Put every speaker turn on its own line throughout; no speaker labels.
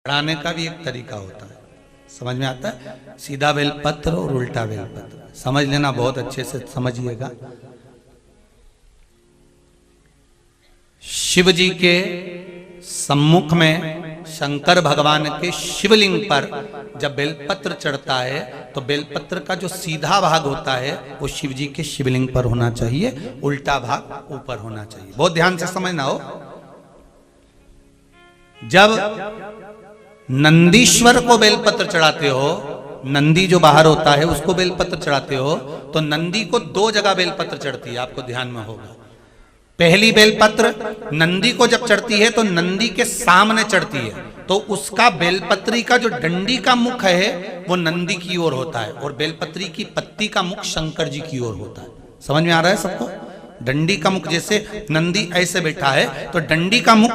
चढ़ाने का भी एक तरीका होता है, समझ में आता है? सीधा बेलपत्र और उल्टा बेलपत्र समझ लेना, बहुत अच्छे से समझिएगा। शिव जी के सम्मुख में शंकर भगवान के शिवलिंग पर जब बेलपत्र चढ़ता है तो बेलपत्र का जो सीधा भाग होता है वो शिव जी के शिवलिंग पर होना चाहिए, उल्टा भाग ऊपर होना चाहिए। बहुत ध्यान से समझना हो। जब नंदीश्वर को बेलपत्र चढ़ाते हो, नंदी जो बाहर होता है उसको बेलपत्र चढ़ाते हो, तो नंदी को दो जगह बेलपत्र चढ़ती है, आपको ध्यान में होगा। पहली बेलपत्र नंदी को जब चढ़ती है तो नंदी के सामने चढ़ती है, तो उसका बेलपत्री का जो डंडी का मुख है वो नंदी की ओर होता है और बेलपत्री की पत्ती का मुख शंकर जी की ओर होता है। समझ में आ रहा है सबको? डंडी का मुख, जैसे नंदी ऐसे बैठा है तो डंडी का मुख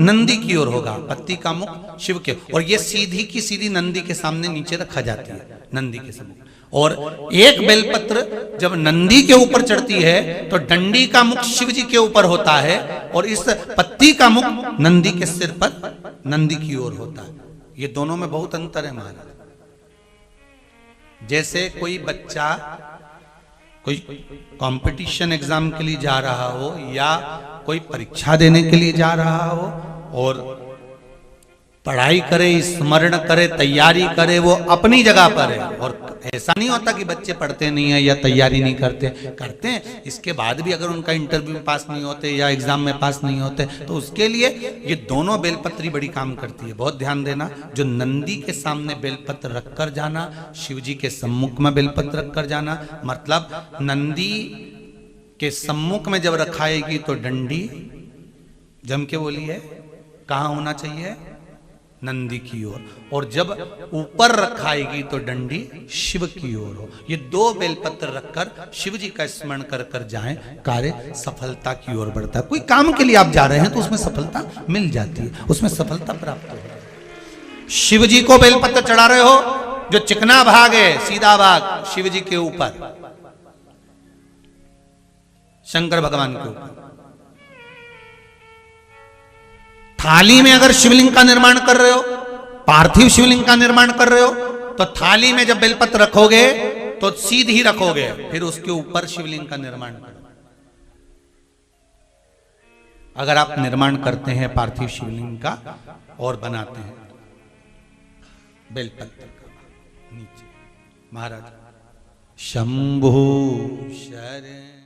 नंदी की ओर होगा, पत्ती का मुख शिव के, और ये सीधी की सीधी नंदी के सामने नीचे रखा जाती है, नंदी के सामने। और एक बेलपत्र जब नंदी के ऊपर चढ़ती है तो डंडी का मुख शिव जी के ऊपर होता है और इस पत्ती का मुख नंदी के सिर पर नंदी की ओर होता है। ये दोनों में बहुत अंतर है महाराज। जैसे कोई बच्चा कोई कंपटीशन एग्जाम के लिए जा रहा हो या कोई परीक्षा देने के लिए जा रहा हो और पढ़ाई करे, स्मरण करे, तैयारी करे, वो अपनी जगह पर है। और ऐसा नहीं होता कि बच्चे पढ़ते नहीं है या तैयारी नहीं करते हैं। इसके बाद भी अगर उनका इंटरव्यू में पास नहीं होते या एग्जाम में पास नहीं होते तो उसके लिए ये दोनों बेलपत्री बड़ी काम करती है। बहुत ध्यान देना, जो नंदी के सामने बेलपत्र रखकर जाना, शिव जी के सम्मुख में बेलपत्र रखकर जाना, मतलब नंदी के सम्मुख में जब रखाएगी तो डंडी जम के बोली है कहाँ होना चाहिए? नंदी की ओर, और जब ऊपर रखाएगी तो डंडी शिव की ओर हो। ये दो बेलपत्र रखकर शिव जी का स्मरण कर कर जाएं, कार्य सफलता की ओर बढ़ता है। कोई काम के लिए आप जा रहे हैं तो उसमें सफलता मिल जाती है, उसमें सफलता प्राप्त हो। शिव जी को बेलपत्र चढ़ा रहे हो, जो चिकना भाग है, सीधा भाग शिव जी के ऊपर, शंकर भगवान के ऊपर। थाली में अगर शिवलिंग का निर्माण कर रहे हो, पार्थिव शिवलिंग का निर्माण कर रहे हो, तो थाली में जब बेलपत्र रखोगे तो सीधी रखोगे, फिर उसके ऊपर शिवलिंग का निर्माण करो। अगर आप निर्माण करते हैं पार्थिव शिवलिंग का और बनाते हैं बेलपत्र का नीचे, महाराज शंभु शरण